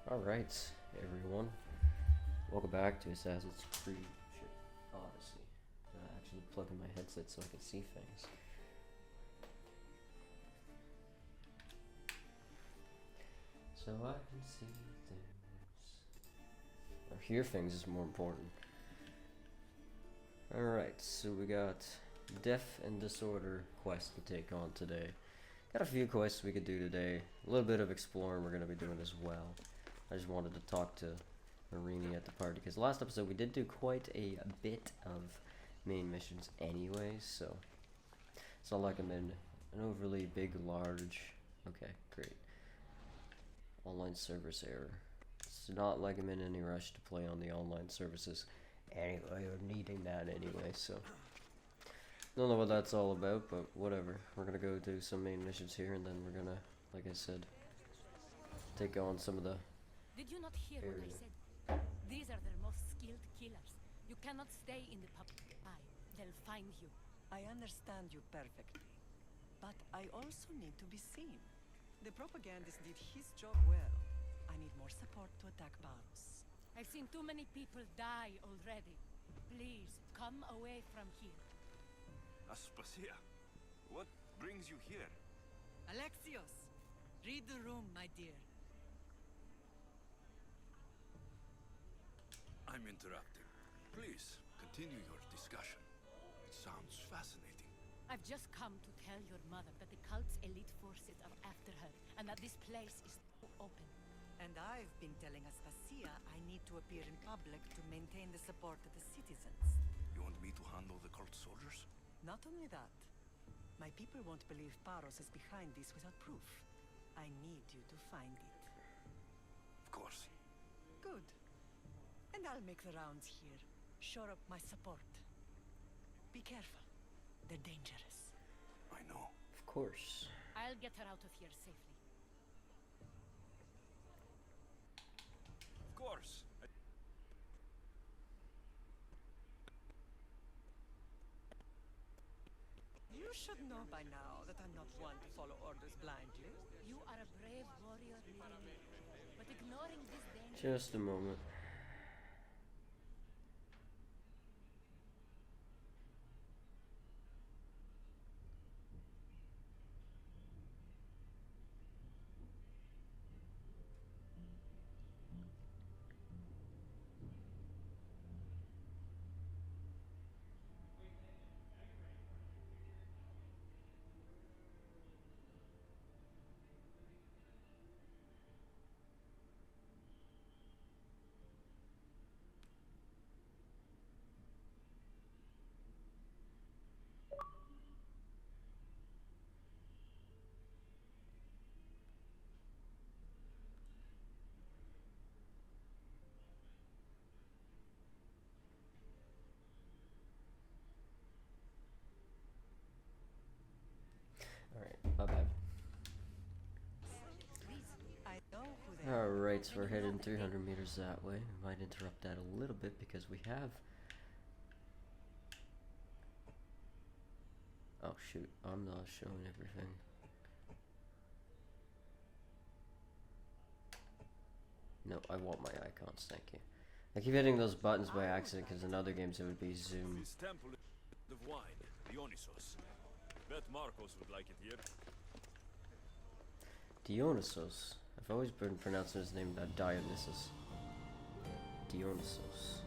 Alright, everyone. Welcome back to Assassin's Creed Odyssey. Actually plug in my headset so I can see things. So I can see things. Or hear things is more important. Alright, so we got Death and Disorder quest to take on today. Got a few quests we could do today. A little bit of exploring we're going to be doing as well. I just wanted to talk to Marini at the party, because last episode we did do quite a bit of main missions anyway, so it's not like I'm in an overly big, large... Okay, great. Online service error. It's not like I'm in any rush to play on the online services anyway, or needing that anyway, so... Don't know what that's all about, but whatever. We're gonna go do some main missions here, and then we're gonna, like I said, take on some of the... Did you not hear what I said? These are their most skilled killers. You cannot stay in the public eye. They'll find you. I understand you perfectly. But I also need to be seen. The propagandist did his job well. I need more support to attack Paros. I've seen too many people die already. Please, come away from here. Aspasia, what brings you here? Alexios! Read the room, my dear. I'm interrupting. Please, continue your discussion. It sounds fascinating. I've just come to tell your mother that the cult's elite forces are after her, and that this place is open. And I've been telling Aspasia I need to appear in public to maintain the support of the citizens. You want me to handle the cult soldiers? Not only that, my people won't believe Paros is behind this without proof. I need you to find it. Of course. Good. And I'll make the rounds here. Shore up my support. Be careful. They're dangerous. I know. Of course. I'll get her out of here safely. Of course. You should know by now that I'm not one to follow orders blindly. You are a brave warrior, Marini. But ignoring this danger... Just a moment. Alright, my bad. I know who they are. Alright, so we're heading 300 meters that way. We might interrupt that a little bit because we have... Oh shoot, I'm not showing everything. No, I want my icons, thank you. I keep hitting those buttons by accident because in other games it would be zoom. This temple of wine, Dionysos. Bet Marcos would like it here. Dionysos. I've always been pronouncing his name Dionysus. Dionysos.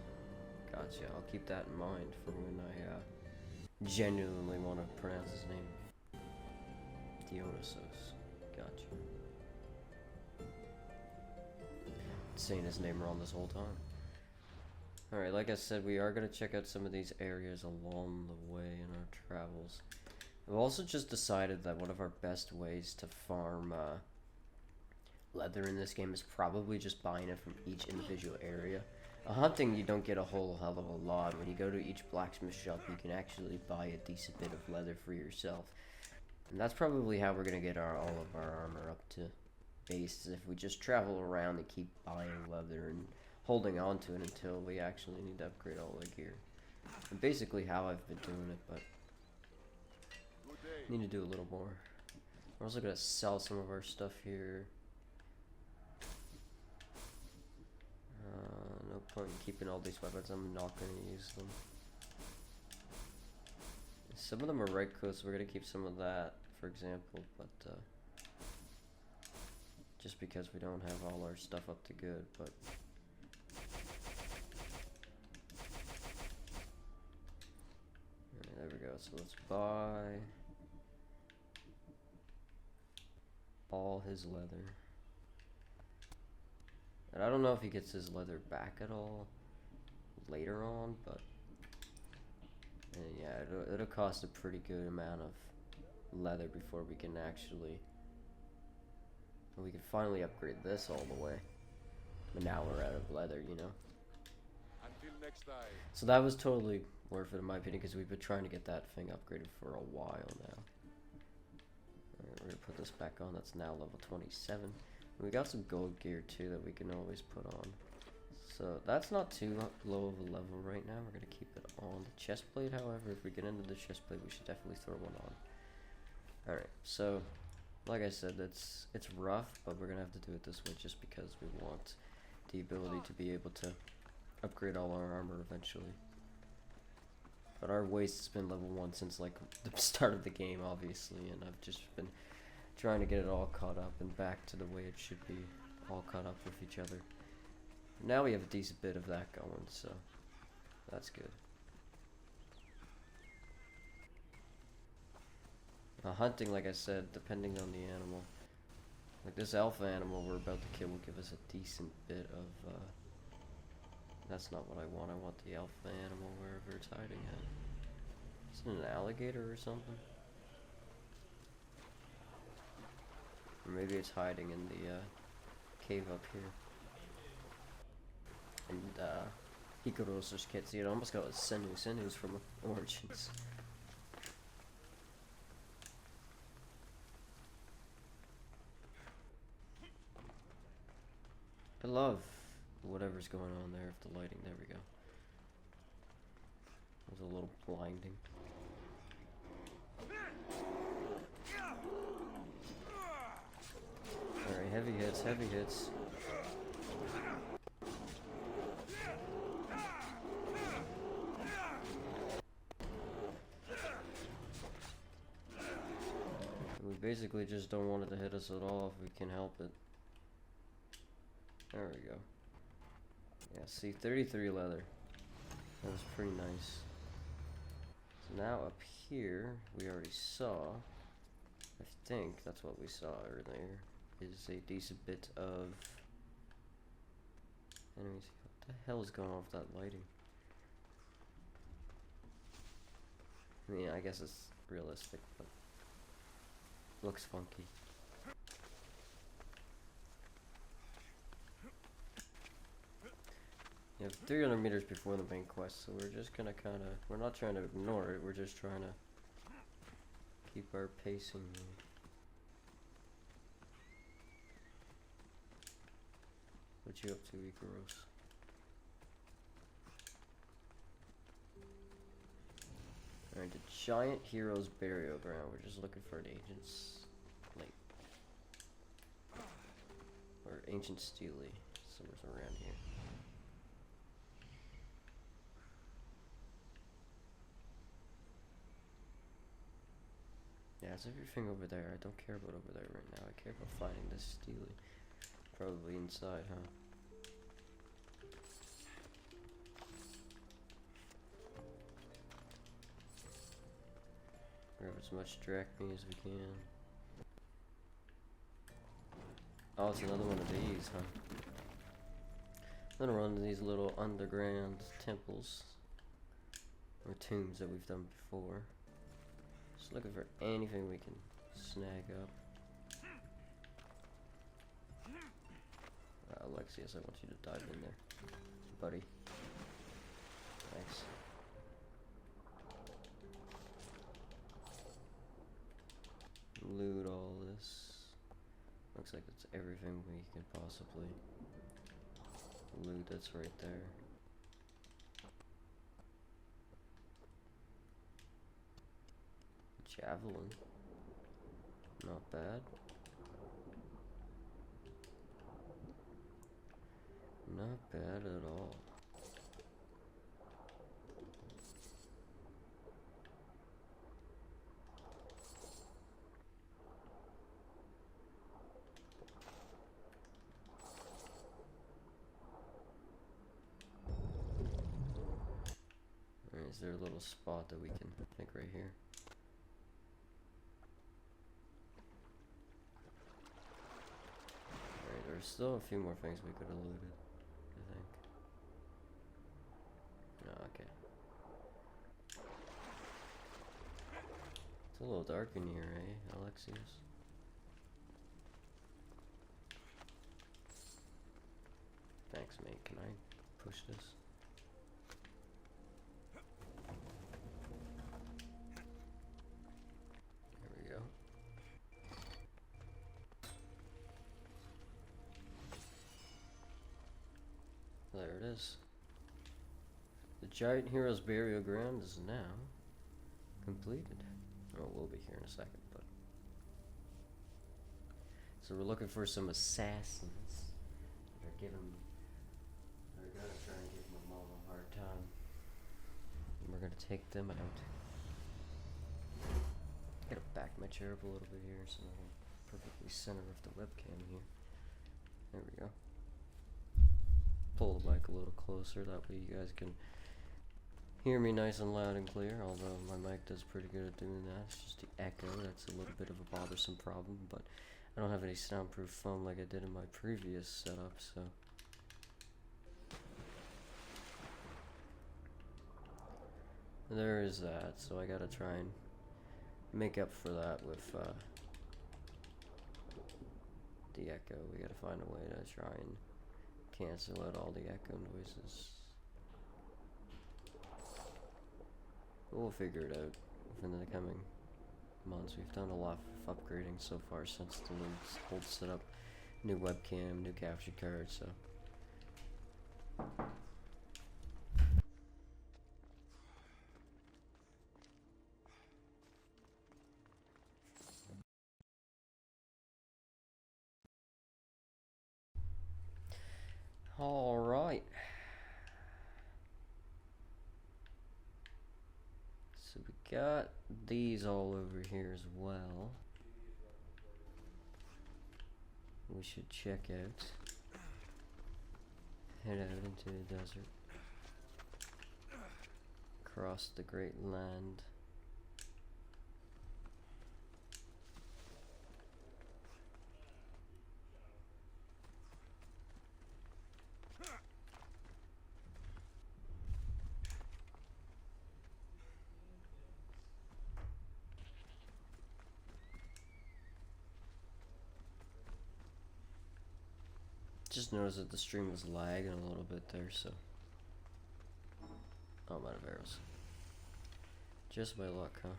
Gotcha, I'll keep that in mind for when I genuinely want to pronounce his name. Dionysos. Gotcha. Saying his name wrong this whole time. Alright, like I said, we are going to check out some of these areas along the way in our travels. I've also just decided that one of our best ways to farm leather in this game is probably just buying it from each individual area. Hunting, you don't get a whole hell of a lot. When you go to each blacksmith shop, you can actually buy a decent bit of leather for yourself. And that's probably how we're going to get all of our armor up to base, if we just travel around and keep buying leather and holding on to it until we actually need to upgrade all the gear. And basically how I've been doing it, but need to do a little more. We're also going to sell some of our stuff here. point in keeping all these weapons. I'm not going to use them. Some of them are right close, so we're going to keep some of that, for example, but just because we don't have all our stuff up to good, but there we go. So let's buy all his leather. And I don't know if he gets his leather back at all later on, but yeah, it'll cost a pretty good amount of leather before we can actually, we can finally upgrade this all the way. But now we're out of leather, you know. Until next time. So that was totally worth it in my opinion, because we've been trying to get that thing upgraded for a while now. Alright, we're gonna put this back on. That's now level 27. And we got some gold gear too that we can always put on. So that's not too low of a level right now. We're gonna keep it on. The chest plate, however, if we get into the chest plate, we should definitely throw one on. Alright, so like I said, it's rough, but we're gonna have to do it this way just because we want the ability to be able to upgrade all our armor eventually. But our waist has been level 1 since like the start of the game, obviously, and I've just been trying to get it all caught up and back to the way it should be, all caught up with each other. Now we have a decent bit of that going, so that's good. Hunting, like I said, depending on the animal. Like this alpha animal we're about to kill will give us a decent bit of, that's not what I want. I want the alpha animal wherever it's hiding at. Is it an alligator or something? Or maybe it's hiding in the cave up here. And Hikaros just can't see it. I almost got a Senu's from Origins. I love whatever's going on there with the lighting. There we go. It was a little blinding. Alright, heavy hits, heavy hits. We basically just don't want it to hit us at all if we can help it. There we go. Yeah, see, 33 leather. That was pretty nice. So now up here, we already saw, I think that's what we saw earlier, is a decent bit of enemies. What the hell is going on with that lighting? I mean, I guess it's realistic, but looks funky. You have 300 meters before the main quest, so we're just gonna kinda, we're not trying to ignore it, we're just trying to keep our pacing. What you up to, Ikaros? Alright, the Giant Heroes Burial Ground. We're just looking for an Ancient's Lake. Or Ancient Steely, somewhere around here. Yeah, it's everything over there. I don't care about over there right now. I care about finding this Steely. Probably inside, huh? Grab as much drachme as we can. Oh, it's another one of these, huh? I'm gonna run to these little underground temples. Or tombs that we've done before. Just looking for anything we can snag up. Alexius, I want you to dive in there, buddy. Thanks. Loot all this. Looks like it's everything we can possibly loot that's right there. Javelin. Not bad. Not bad at all. Is there a little spot that we can think right here? Alright, there's still a few more things we could have looted, I think. No, okay. It's a little dark in here, eh, Alexius? Thanks, mate. Can I push this? There we go. There it is. The Giant Hero's Burial Ground is now completed. Oh, we'll be here in a second, but... So we're looking for some assassins. They're giving... They're gonna try and give my mom a hard time. And we're gonna take them out. Gotta back my chair up a little bit here so I'm perfectly center of the webcam here. There we go. Pull the mic a little closer, that way you guys can hear me nice and loud and clear, although my mic does pretty good at doing that. It's just the echo that's a little bit of a bothersome problem, but I don't have any soundproof foam like I did in my previous setup, so... There is that, so I gotta try and make up for that with the echo. We gotta find a way to try and cancel out all the echo noises. We'll figure it out within the coming months. We've done a lot of upgrading so far since the old setup. New webcam, new capture card, so... Alright. So we got these all over here as well. We should check out. Head out into the desert. Across the great land. Just noticed that the stream was lagging a little bit there, so... Oh, I'm out of arrows. Just by luck, huh?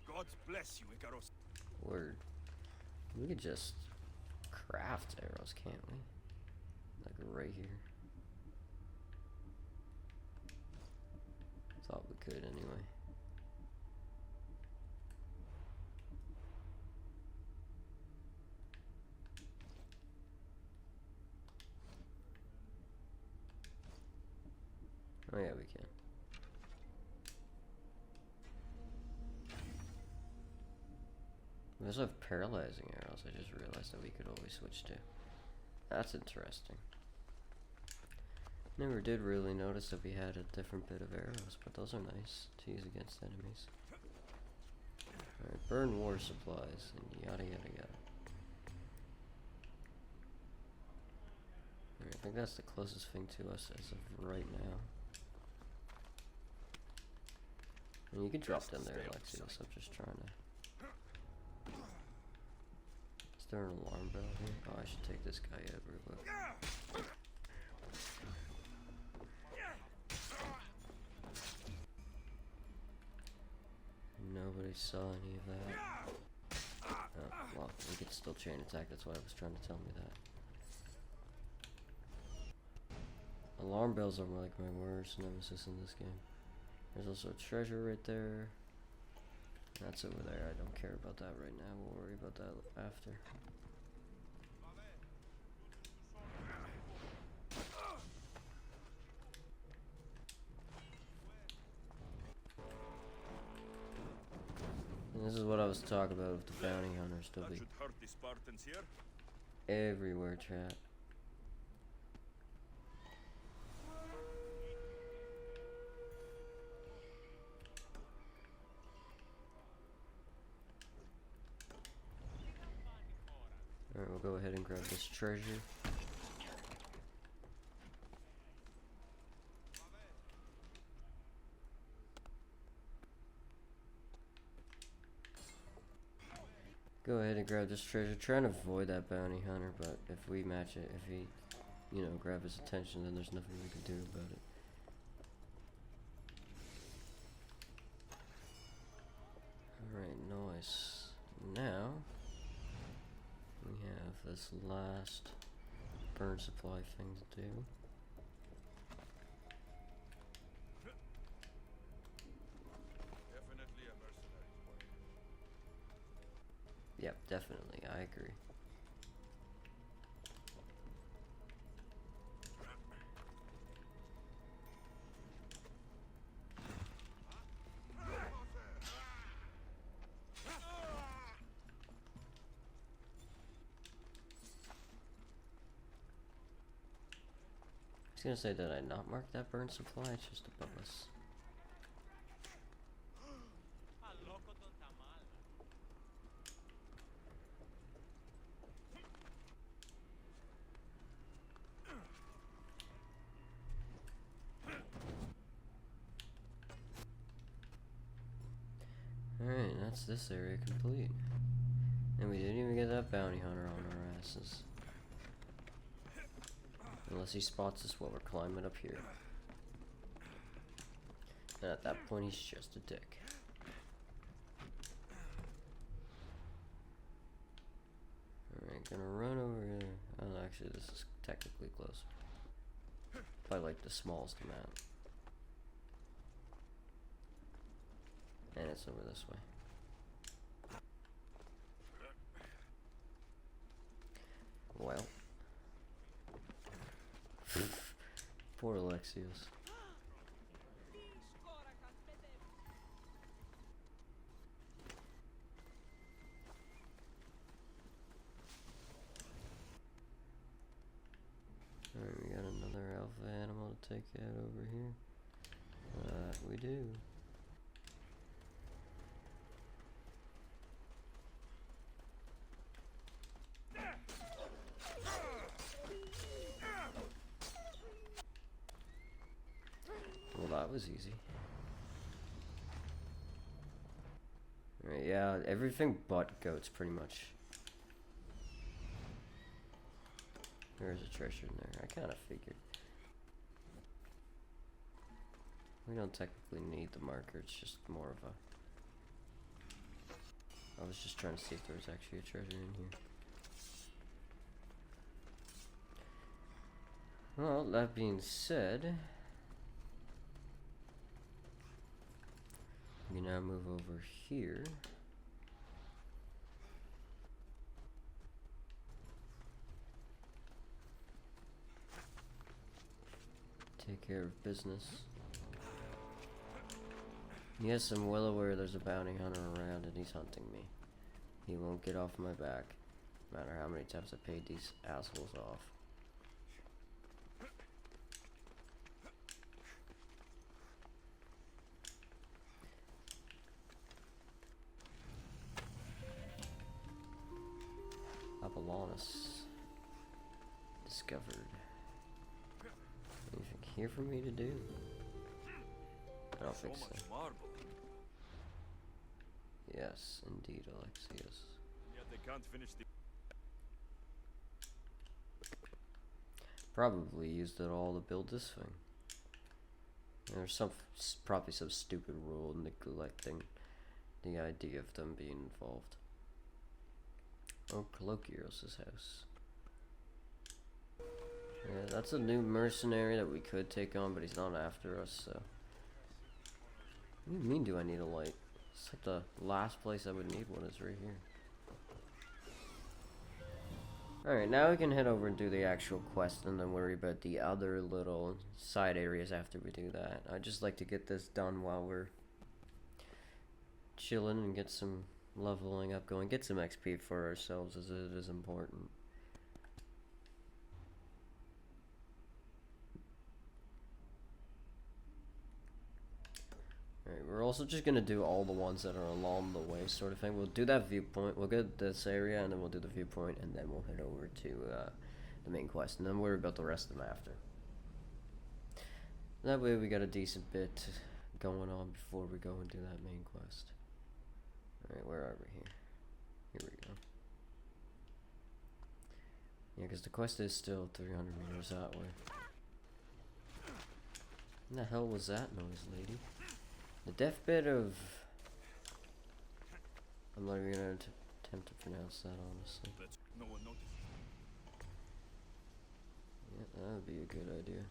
God bless you, Icaros. Word. We could just craft arrows, can't we? Like right here. Thought we could anyway. Oh yeah, we can. We also have paralyzing arrows. I just realized that we could always switch to. That's interesting. Never did really notice that we had a different bit of arrows, but those are nice to use against enemies. Alright, burn war supplies and yada yada yada. Alright, I think that's the closest thing to us as of right now. And you can drop them there, Alexios. I'm just trying to... Is there an alarm bell here? Oh, I should take this guy out real quick. Nobody saw any of that. Oh, well, we could still chain attack. That's why I was trying to tell me that. Alarm bells are like my worst nemesis in this game. There's also a treasure right there. That's over there. I don't care about that right now. We'll worry about that after. And this is what I was talking about with the bounty hunters. They'll be everywhere, chat. Alright, we'll go ahead and grab this treasure. Go ahead and grab this treasure. Trying to avoid that bounty hunter, but if we match it, if he, you know, grab his attention, then there's nothing we can do about it. Alright, nice. Now, we have this last burn supply thing to do. Definitely a mercenary's work. Yep, definitely, I agree. I was gonna say, did I not mark that burn supply? It's just above us. Alright, that's this area complete. And we didn't even get that bounty hunter on our asses. Unless he spots us while we're climbing up here. And at that point, he's just a dick. Alright, gonna run over here. Oh, actually, this is technically closer. Probably like the smallest amount. And it's over this way. Well. Poor Alexios. Alright, we got another alpha animal to take out over here. We do. Well, that was easy. Alright, yeah, everything but goats, pretty much. There's a treasure in there. I kind of figured. We don't technically need the marker, it's just more of a... I was just trying to see if there was actually a treasure in here. Well, that being said... we now move over here. Take care of business. Yes, I'm well aware there's a bounty hunter around and he's hunting me. He won't get off my back, no matter how many times I paid these assholes off. Apollonus discovered. Anything here for me to do? I don't think so. Much marble. Yes, indeed, Alexios. Yet they can't finish the... Probably used it all to build this thing. There's some probably some stupid rule neglecting the idea of them being involved. Oh, Colloquios' house. Yeah, that's a new mercenary that we could take on, but he's not after us, so... What do you mean, do I need a light? It's like the last place I would need one is right here. Alright, now we can head over and do the actual quest and then worry about the other little side areas after we do that. I'd just like to get this done while we're chilling and get some leveling up going. Get some XP for ourselves, as it is important. Alright, we're also just gonna do all the ones that are along the way, sort of thing. We'll do that viewpoint, we'll get this area, and then we'll do the viewpoint, and then we'll head over to the main quest, and then worry about the rest of them after. That way we got a decent bit going on before we go and do that main quest. Alright, where are we here? Here we go. Yeah, because the quest is still 300 meters that way. What the hell was that noise, lady? The deathbed of... I'm not even gonna attempt to pronounce that, honestly. No one noticed. Yeah, that would be a good idea.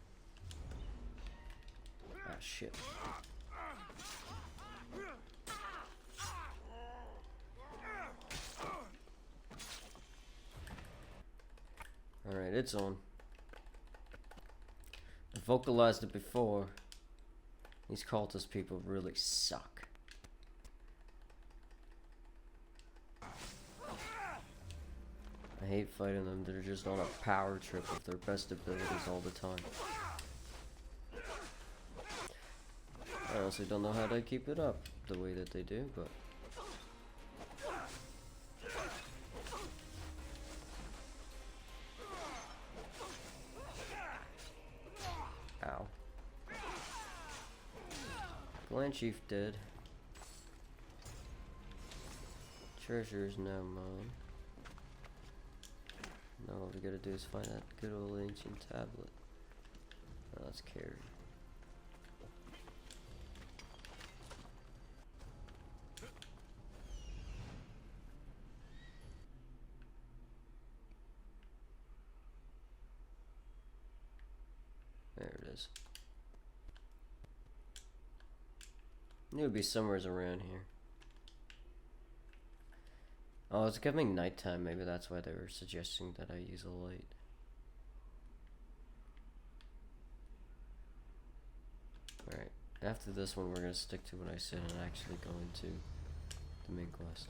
Ah, shit. Alright, it's on. I vocalized it before. These cultist people really suck. I hate fighting them. They're just on a power trip with their best abilities all the time. I honestly don't know how they keep it up the way that they do, but... Ow. Clan Chief dead. Treasure is now mine. Now all we gotta do is find that good old ancient tablet. Oh, let's carry. There it is. It would be somewhere around here. Oh, it's becoming nighttime. Maybe that's why they were suggesting that I use a light. Alright, after this one we're going to stick to what I said and actually go into the main quest.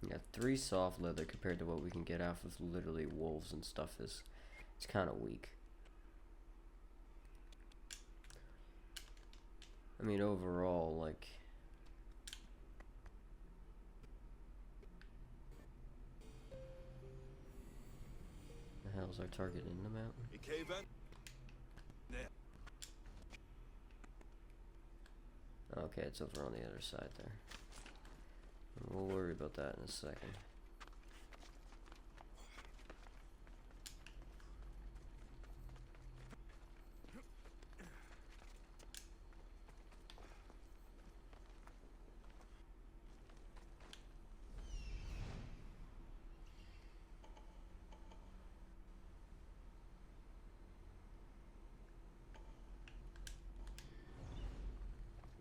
Yeah, 3 soft leather compared to what we can get off of literally wolves and stuff is, it's kind of weak. I mean, overall, like... The hell's our target in the mountain? A cave in? There. Okay, it's over on the other side there. We'll worry about that in a second.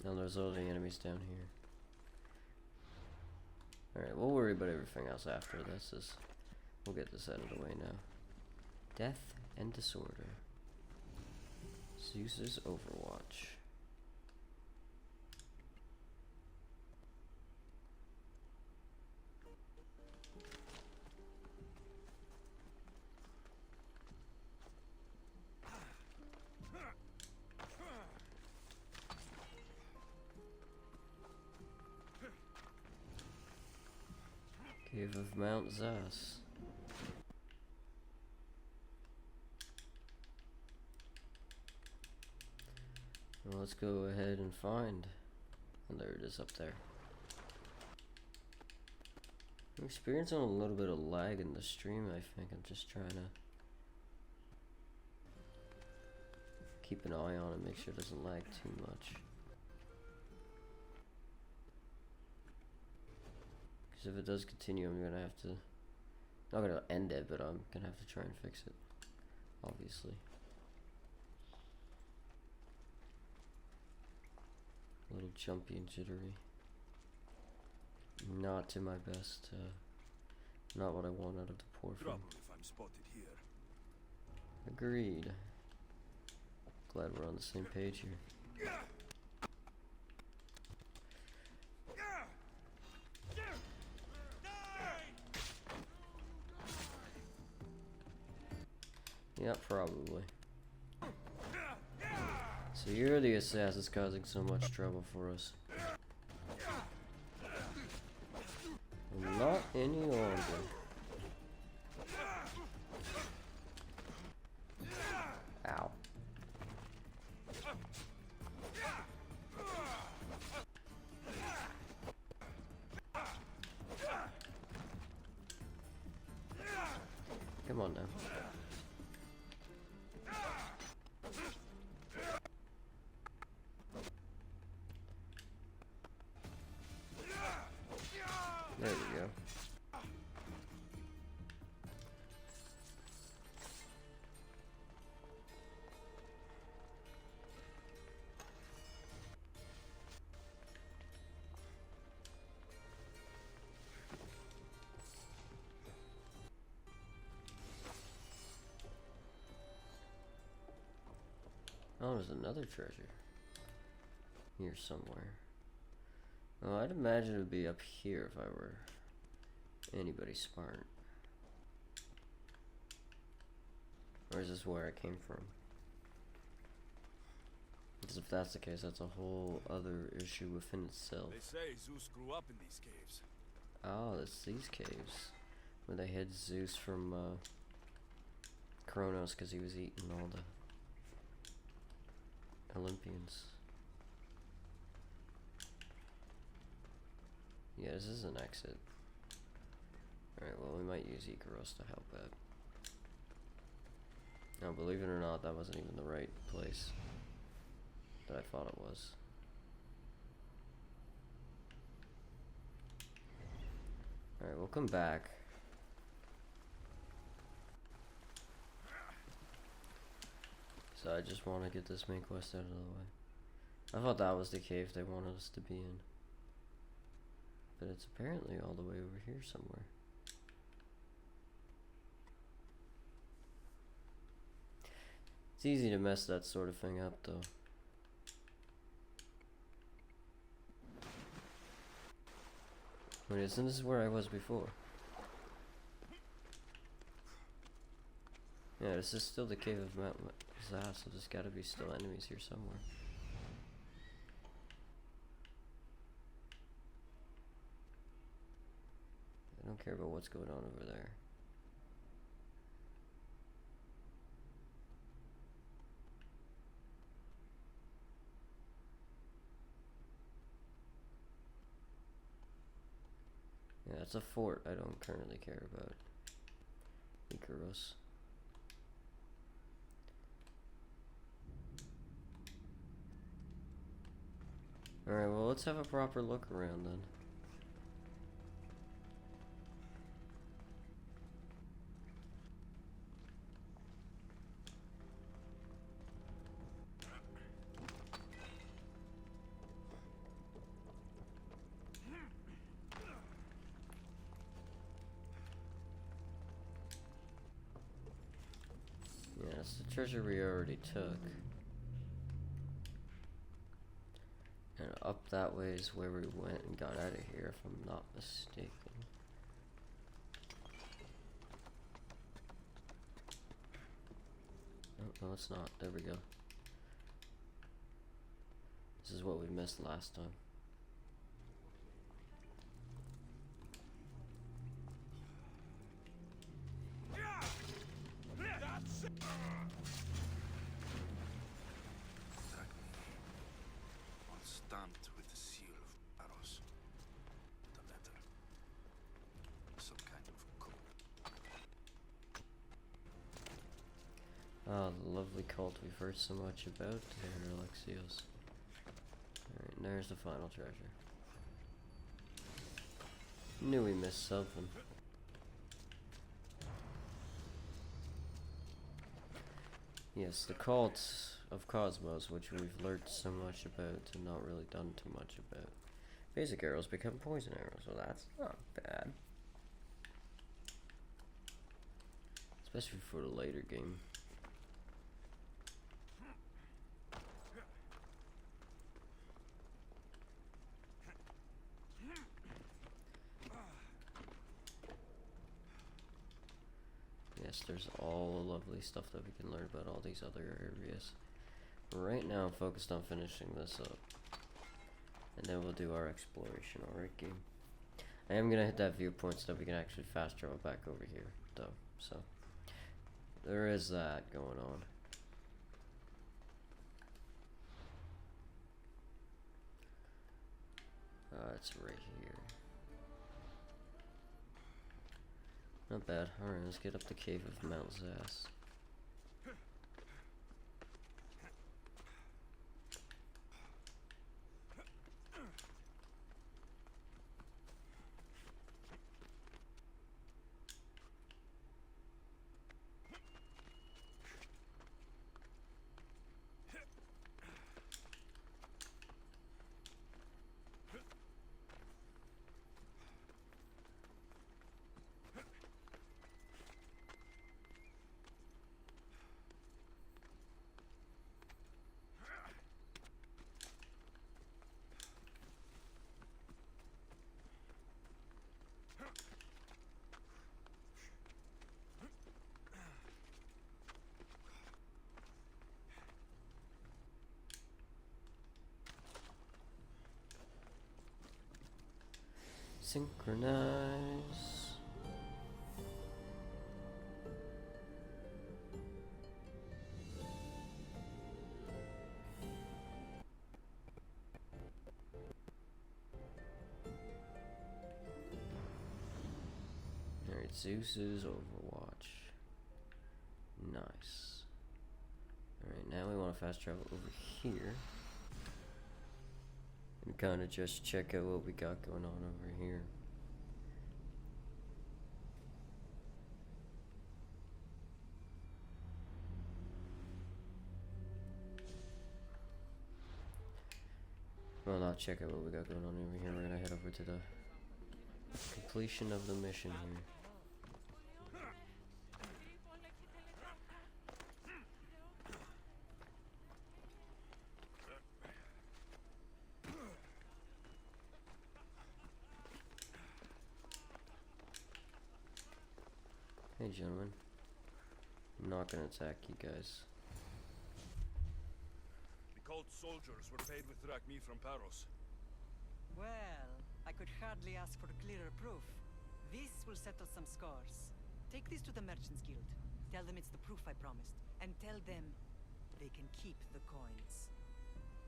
Now there's all the enemies down here. Alright, we'll worry about everything else after this. We'll get this out of the way now. Death and disorder. Zeus's Overwatch. Cave of Mount Zas. Well, let's go ahead and find. And there it is up there. I'm experiencing a little bit of lag in the stream, I think. I'm just trying to keep an eye on it, make sure it doesn't lag too much. If it does continue, I'm gonna have to, not gonna end it, but I'm gonna have to try and fix it, obviously. A little jumpy and jittery. Not to my best, not what I want out of the poor thing. Trouble if I'm spotted here. Agreed. Glad we're on the same page here. Yeah, probably. So you're the assassin's causing so much trouble for us. Well, not any longer. Ow. Come on now. There we go. Oh, there's another treasure here somewhere. Oh, I'd imagine it would be up here if I were anybody smart. Or is this where I came from? Because if that's the case, that's a whole other issue within itself. They say Zeus grew up in these caves. Oh, it's these caves where they hid Zeus from Kronos because he was eating all the Olympians. Yeah, this is an exit. Alright, well, we might use Icaros to help out. Now, believe it or not, that wasn't even the right place that I thought it was. Alright, we'll come back. So I just want to get this main quest out of the way. I thought that was the cave they wanted us to be in. But it's apparently all the way over here somewhere. It's easy to mess that sort of thing up, though. Wait, isn't this where I was before? Yeah, this is still the cave of Mount Zah, so there's gotta be still enemies here somewhere. I don't care about what's going on over there. Yeah, it's a fort I don't currently care about. Icaros. Alright, well, let's have a proper look around then. Yeah, it's the treasure we already took. And up that way is where we went and got out of here, if I'm not mistaken. Oh, no, it's not. There we go. This is what we missed last time. One stamped with the seal of Eros. The letter. Some kind of code. Ah, the lovely cult we've heard so much about there, Alexios. Alright, there's the final treasure. Knew we missed something. Yes, the cult of Cosmos, which we've learned so much about and not really done too much about. Basic arrows become poison arrows, well that's not bad. Especially for the later game. yes, there's all the lovely stuff that we can learn about all these other areas. Right now I'm focused on finishing this up, and then we'll do our exploration. Alright, game. I am gonna hit that viewpoint so that we can actually fast travel back over here, though. So there is that going on. It's right here. Not bad. Alright, let's get up the cave of Mount Zas. Synchronize. Alright, Zeus's Overwatch. Nice. Alright, now we want to fast travel over here. And kind of just check out what we got going on over here. Well, not check out what we got going on over here. We're gonna head over to the completion of the mission here. Hey gentlemen, I'm not gonna attack you guys. The cult soldiers were paid with drachmi from Paros. Well, I could hardly ask for clearer proof. This will settle some scores. Take this to the Merchants Guild. Tell them it's the proof I promised. And tell them they can keep the coins.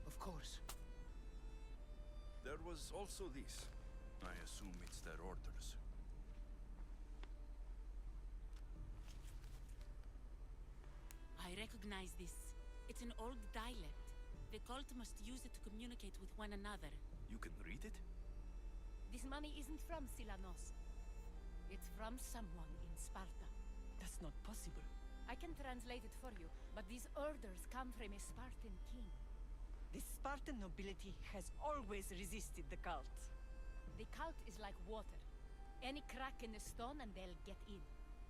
Of course. There was also this. I assume it's their orders. I recognize this. It's an old dialect. The cult must use it to communicate with one another. You can read it? This money isn't from Silanos. It's from someone in Sparta. That's not possible. I can translate it for you, but these orders come from a Spartan king. The Spartan nobility has always resisted the cult. The cult is like water. Any crack in the stone and they'll get in.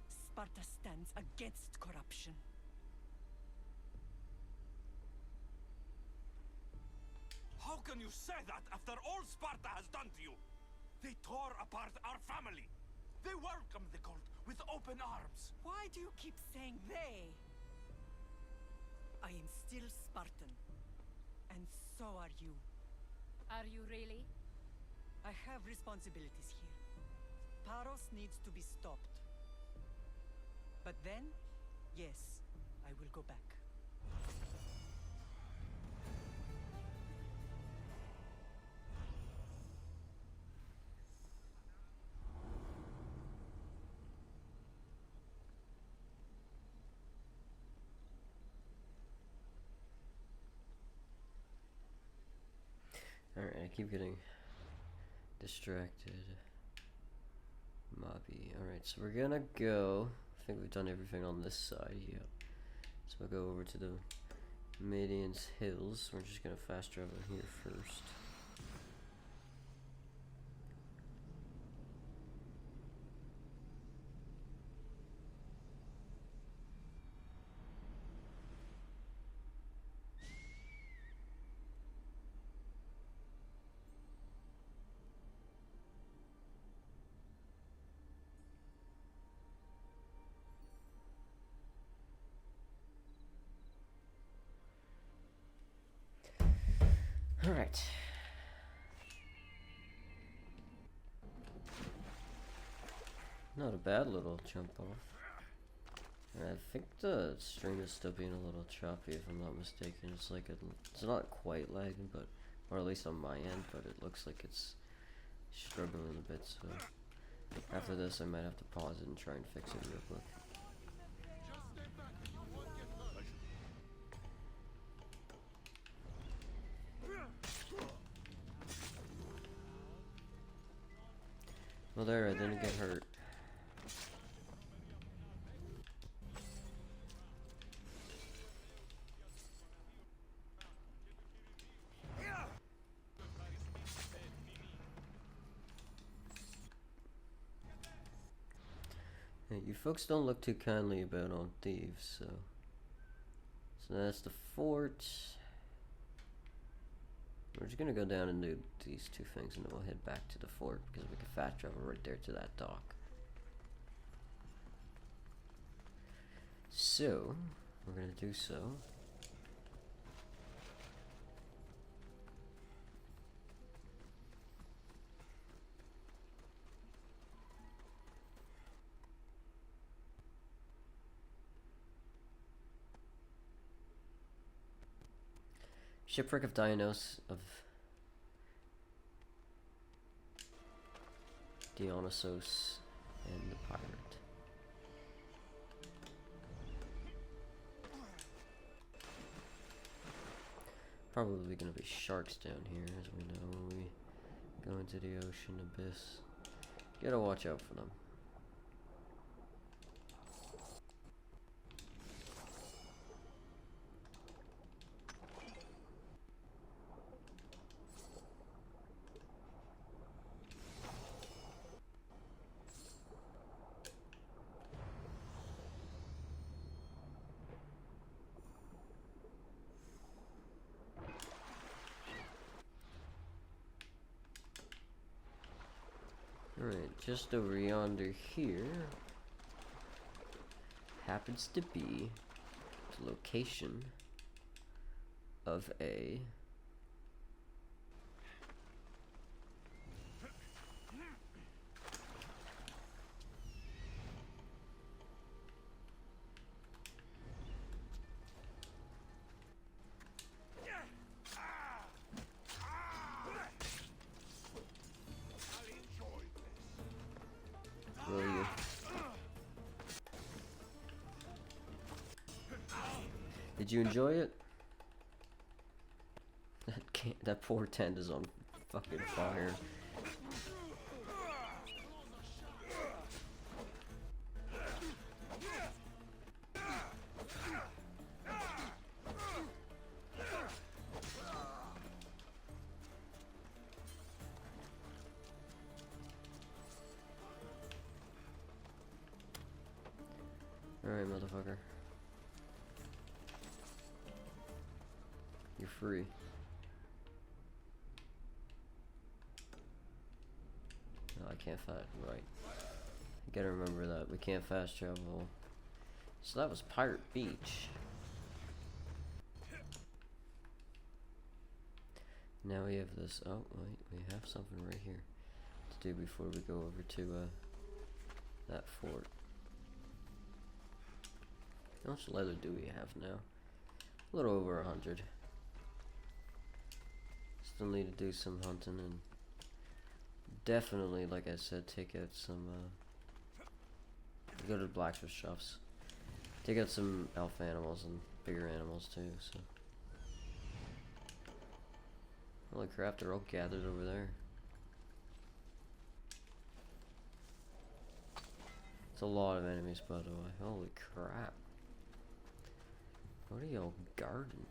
Sparta stands against corruption. How can you say that after all Sparta has done to you? They tore apart our family. They welcomed the cult with open arms. Why do you keep saying they? I am still Spartan. And so are you. Are you really? I have responsibilities here. Paros needs to be stopped. But then, yes, I will go back. Alright, I keep getting distracted. Mobby. Alright, so we're gonna go. I think we've done everything on this side, yeah. So we'll go over to the Median's Hills. We're just gonna fast travel here first. Alright. Not a bad little jump off. I think the stream is still being a little choppy if I'm not mistaken. It's like it's not quite lagging, but or at least on my end, but it looks like it's struggling a bit, so after this I might have to pause it and try and fix it real quick. Well, there, I didn't get hurt. Hey, you folks don't look too kindly about on thieves, so that's the fort. We're just gonna go down and do these two things, and then we'll head back to the fort because we can fast travel right there to that dock. So we're gonna do so. Shipwreck of Dionysos and the pirate. Probably gonna be sharks down here, as we know when we go into the ocean abyss. Gotta watch out for them. Alright, just over yonder here happens to be the location of a Did you enjoy it? That poor tent is on fucking fire. Alright, motherfucker. You're free. No, I can't fight. Right. You gotta remember that. We can't fast travel. So that was Pirate Beach. Now we have this. Oh, wait. We have something right here to do before we go over to that fort. How much leather do we have now? A little over 100. Still need to do some hunting and definitely, like I said, take out some, go to the blacksmith shops. Take out some alpha animals and bigger animals too, so. Holy crap, they're all gathered over there. It's a lot of enemies, by the way. Holy crap. What are y'all guarding?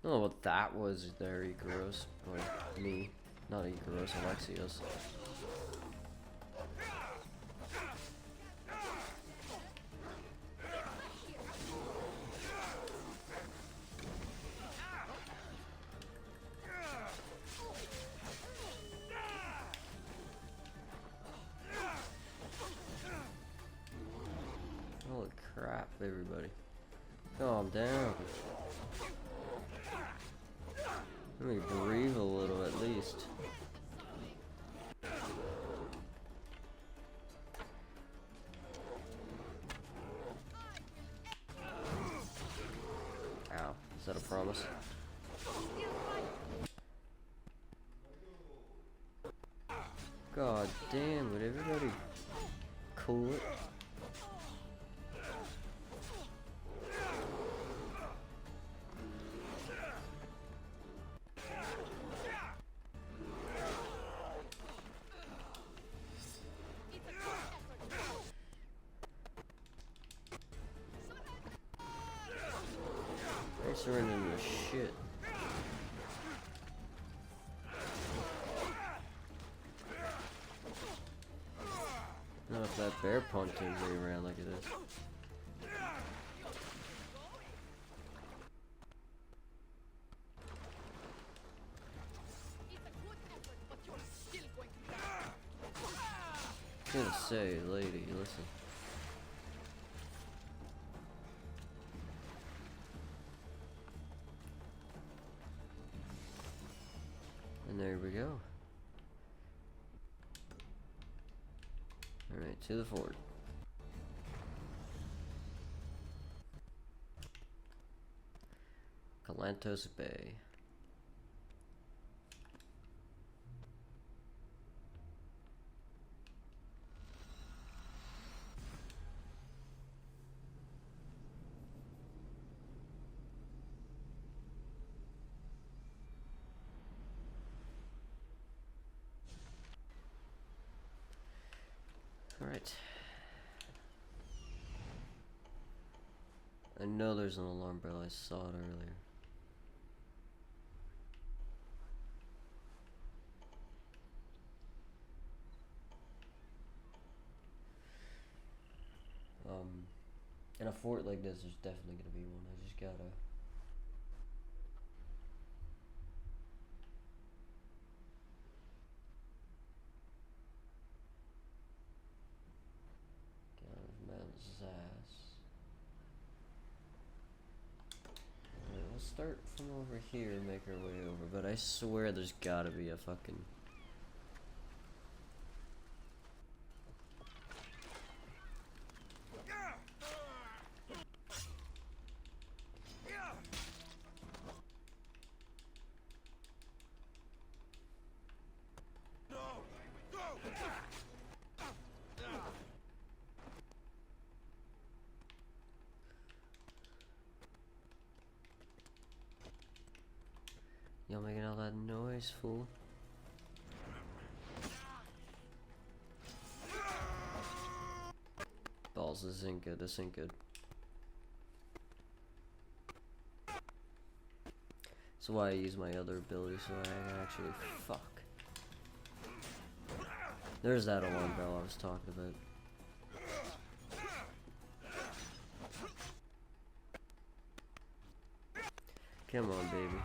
I don't know what that was there, Ikaros. Or me. Not Ikaros, Alexios. calm down. Let me breathe a little at least. Ow. Is that a promise? God damn, would everybody cool it? They're surrendering to shit. Not if that bear punted me around like it is. I was gonna say, lady, listen. And there we go. Alright, to the fort. Calantos Bay. Alright. I know there's an alarm bell, I saw it earlier. In a fort like this, there's definitely gonna be one. I just gotta get out of Mount Zas. Alright, we'll start from over here and make our way over, but I swear there's gotta be a fucking Y'all making all that noise, fool? Balls, this ain't good, this ain't good. That's why I use my other ability, so I can actually fuck. There's that alarm bell I was talking about. Come on, baby.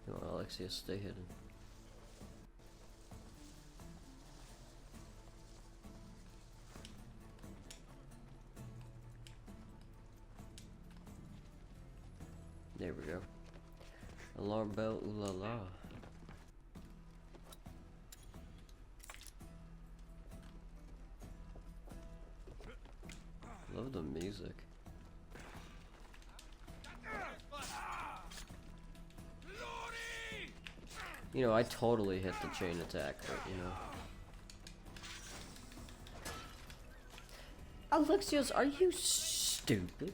Come on, Alexius, stay hidden. There we go. Alarm bell, ooh la la. Love the music. You know, I totally hit the chain attack, but you know. Alexios, are you stupid?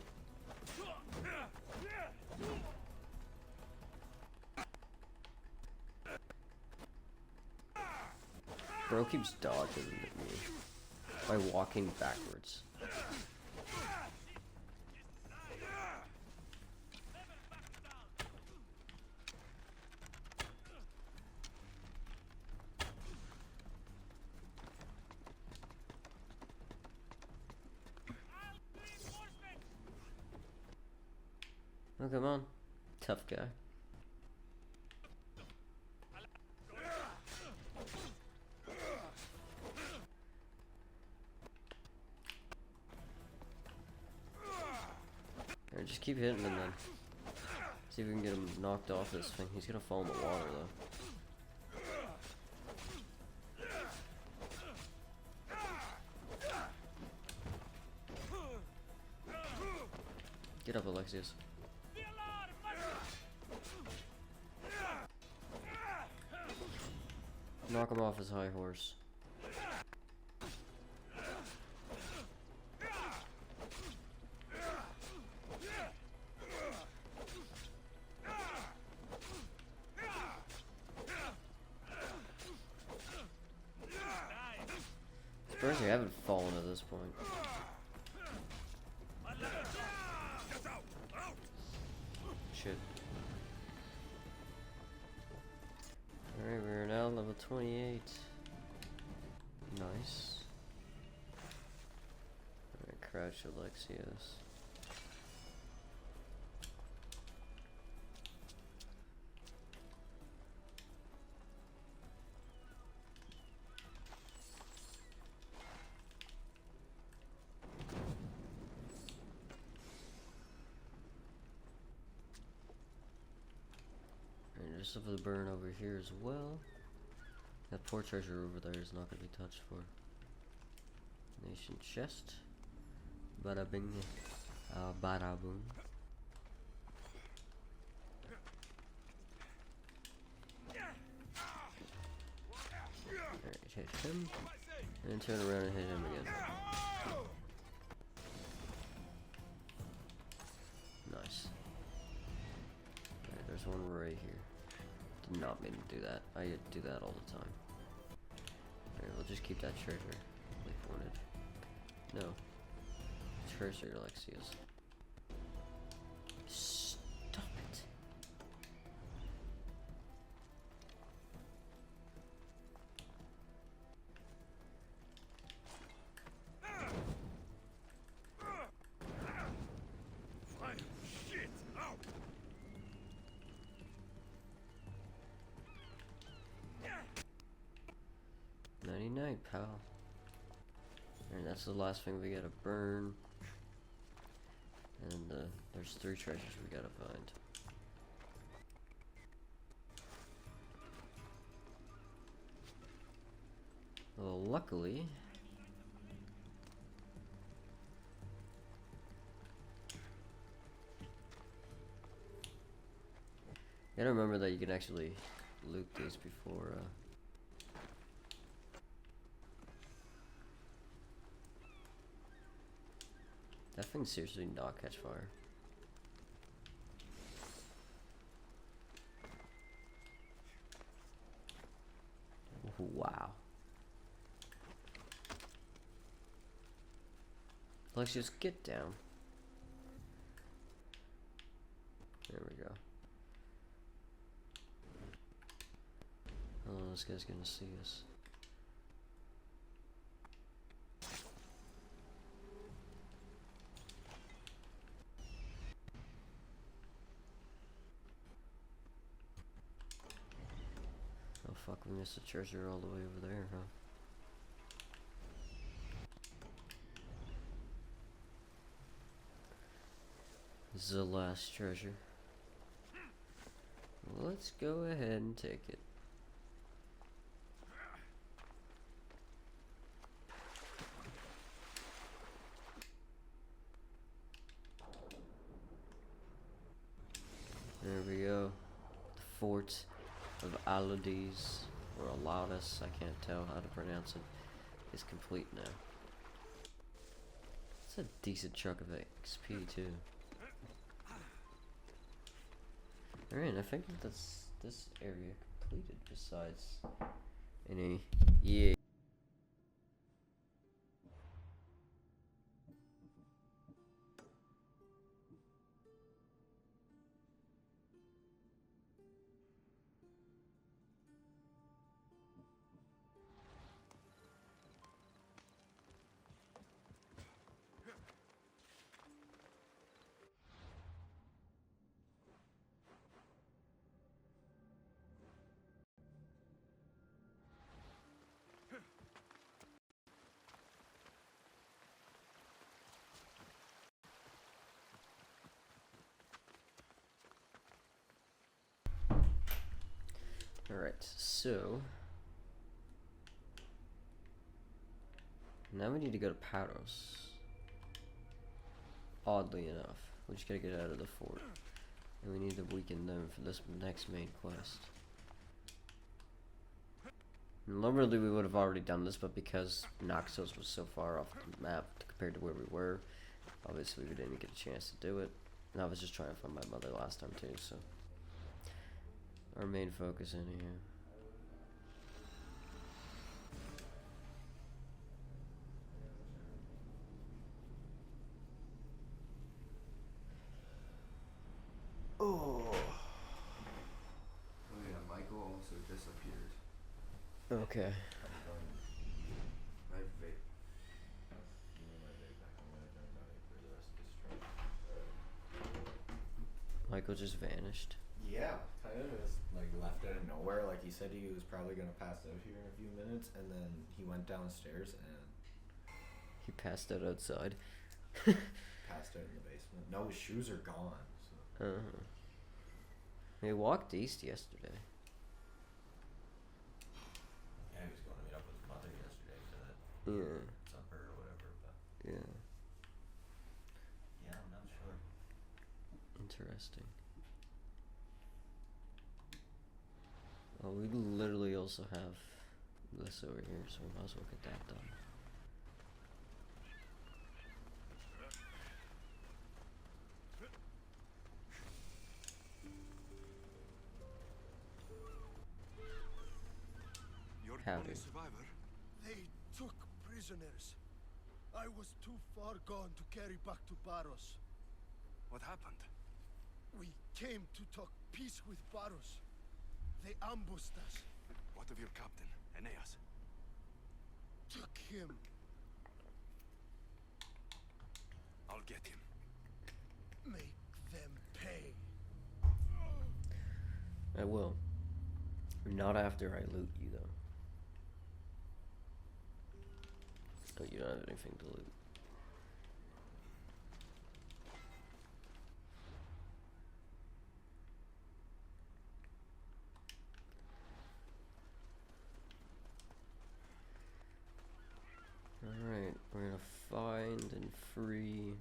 Bro keeps dodging at me by walking backwards. Oh, come on. Tough guy. Alright, just keep hitting him then. See if we can get him knocked off this thing. He's gonna fall in the water though. Get up, Alexius. Knock him off his high horse. Surprised you haven't fallen at this point. Shit. Alright, we're now level 28. Nice. Alright, crouch Alexios. There's some of the burn over here as well. That poor treasure over there is not going to be touched for. Nation chest. Bada bing. Bada boom. Alright, hit him. And turn around and hit him again. Nice. Alright, there's one right here. Did not mean to do that. I do that all the time. Alright, we'll just keep that treasure. Leaf ornage. No. Treasure Alexius. Stop it. Shit! Ow! 99, pal. And that's the last thing we gotta burn. And there's 3 treasures we gotta find. Well, luckily, you gotta remember that you can actually loot these before. That thing seriously not catch fire. Wow. Let's just get down. There we go. Oh, this guy's gonna see us. Oh fuck, we missed the treasure all the way over there, huh? This is the last treasure. Let's go ahead and take it. There we go. The fort of Alodies, or Alaudis, I can't tell how to pronounce it, is complete now. It's a decent chunk of XP too. Alright, I think that's this area completed besides any EA Alright, so now we need to go to Paros. Oddly enough, we just gotta get out of the fort, and we need to weaken them for this next main quest. Normally we would have already done this, but because Naxos was so far off the map compared to where we were, obviously we didn't get a chance to do it. And I was just trying to find my mother last time too, so our main focus in here. Oh yeah, Michael also disappeared. okay. My vape. Give me my vape back. I'm gonna drink on it for the rest of this trip. Michael just vanished. Yeah, kind of just like left out of nowhere. Like he said he was probably gonna pass out here in a few minutes, and then he went downstairs and He passed out outside. passed out in the basement. No, his shoes are gone. So. He walked east yesterday. Yeah, he was going to meet up with his mother yesterday for that Yeah. supper or whatever. But Yeah. yeah, I'm not sure. Interesting. Oh, we literally also have this over here, so we might as well get that done. You're the Howdy. only survivor? They took prisoners. I was too far gone to carry back to Baros. What happened? We came to talk peace with Baros. They ambushed us. What of your captain, Aeneas? Took him. I'll get him. Make them pay. I will. Not after I loot you, though. Oh, you don't have anything to loot. Alright, we're gonna find and free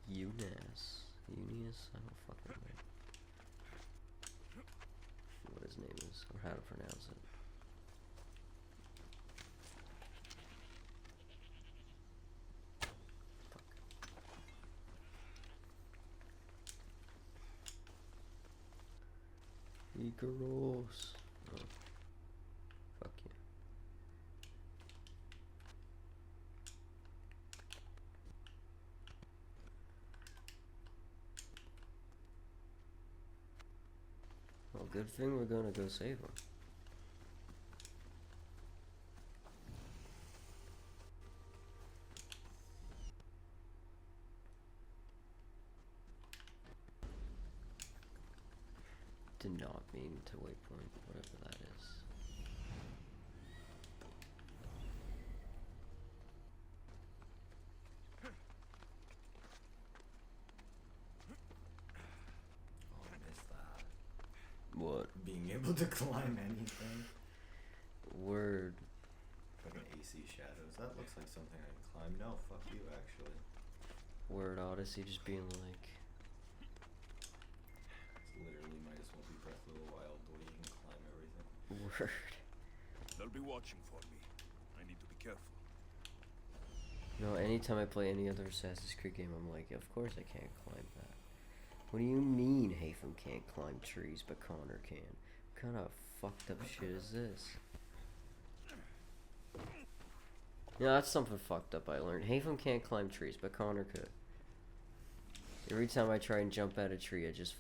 Eunice. Eunice? I don't fucking know what his name is or how to pronounce it. Icaros. Oh. Fuck you. Well, good thing we're gonna go save him. Did not mean to waypoint, whatever that is. Oh, I missed that. What? Being able to climb anything. Word. Fucking AC shadows. That looks like something I can climb. No, fuck you, actually. Word Odyssey just being like, It's literally might as well be Breath of the Wild, the way you can climb everything. word. They'll be watching for me. I need to be careful. No, anytime I play any other Assassin's Creed game, I'm like, of course I can't climb that. What do you mean Haytham can't climb trees, but Connor can? What kind of fucked up shit is this? Yeah, that's something fucked up I learned. Haytham can't climb trees, but Connor could. Every time I try and jump out a tree, I just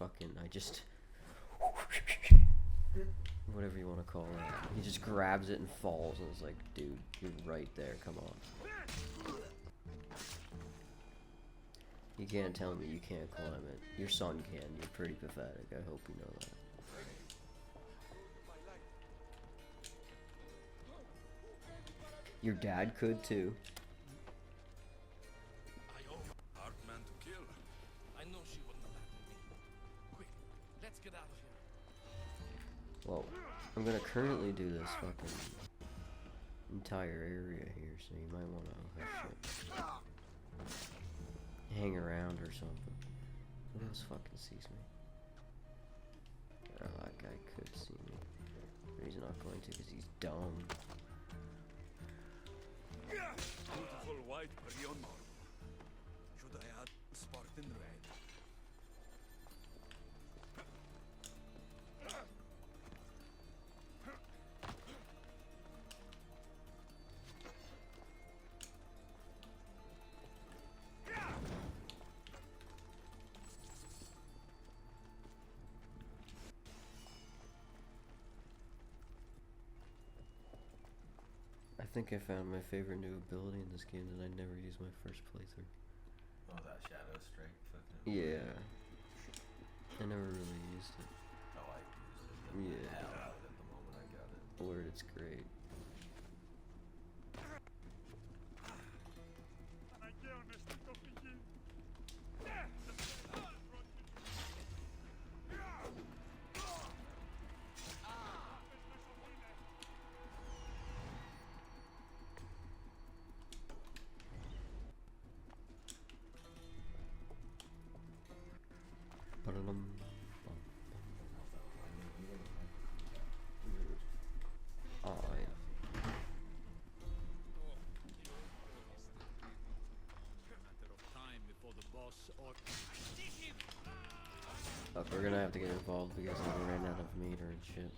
whatever you want to call it. He just grabs it and falls, and it's like, dude, you're right there, come on. You can't tell me you can't climb it. Your son can, you're pretty pathetic, I hope you know that. Your dad could too. Hard man to kill. I know she wouldn't abandon me. Quick, let's get out of here. currently do this fucking entire area here, so you might want to hang around or something. Who else fucking sees me? Oh, that guy could see me. But he's not going to because he's dumb. Beautiful white Brion marble. Should I add Spartan red? I think I found my favorite new ability in this game that I never used my first playthrough. Oh, that Shadow Strike fucking. Yeah. I never really used it. Oh, I used it. Yeah. Hell out of it the moment I got it. Word, it's great. Ba-da-dum. Oh, yeah. Fuck, we're gonna have to get involved because I ran out of meter and shit.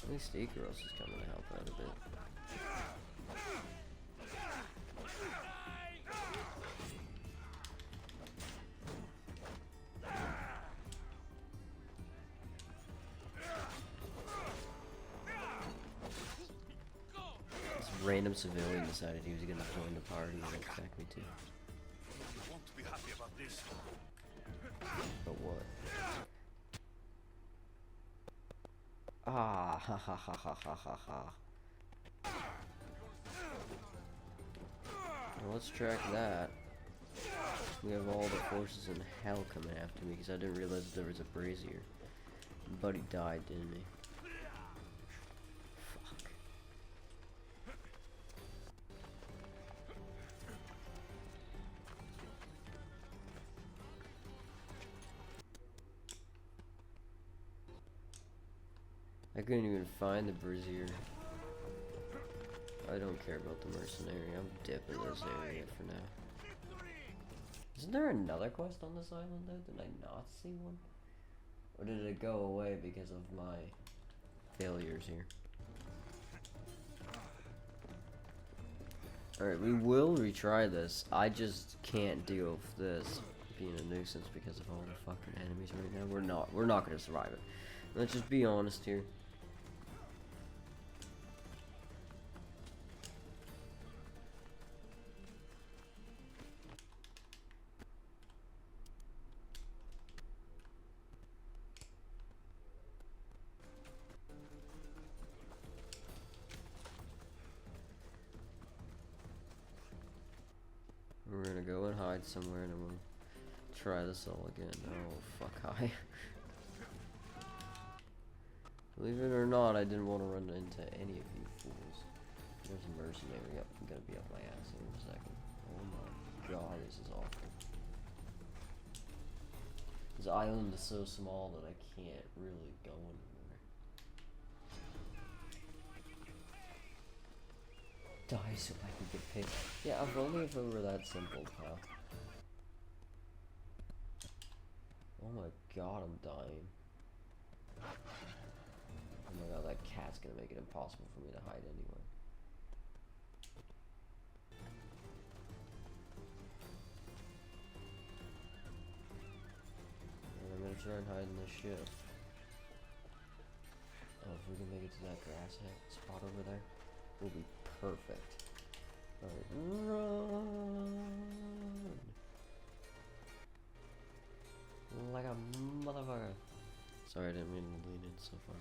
At least Icaros is coming to help out a bit. This random civilian decided he was gonna join the party and attack me too. You won't be happy about this. But what? Ah, ha ha ha ha ha ha ha. Well, let's track that. We have all the forces in hell coming after me because I didn't realize there was a brazier. Buddy died, didn't he? Fuck. I couldn't even find the brazier. I don't care about the mercenary. I'm dipping this area for now. Isn't there another quest on this island though? Did I not see one? Or did it go away because of my failures here? Alright, we will retry this. I just can't deal with this being a nuisance because of all the fucking enemies right now. We're not gonna survive it. Let's just be honest here. We're gonna go and hide somewhere and then we'll try this all again. Oh, fuck, hi. Believe it or not, I didn't want to run into any of you fools. There's a mercenary up. I'm gonna be up my ass in a second. Oh my god, this is awful. This island is so small that I can't really go anywhere. Die so I can get paid. Yeah, if only if it were that simple, pal. Oh my god, I'm dying. Oh my god, that cat's gonna make it impossible for me to hide anywhere. And I'm gonna try and hide in this ship. Oh, if we can make it to that grass spot over there, we'll be perfect. Alright, run! Like a motherfucker. Sorry, I didn't mean to lean in so far.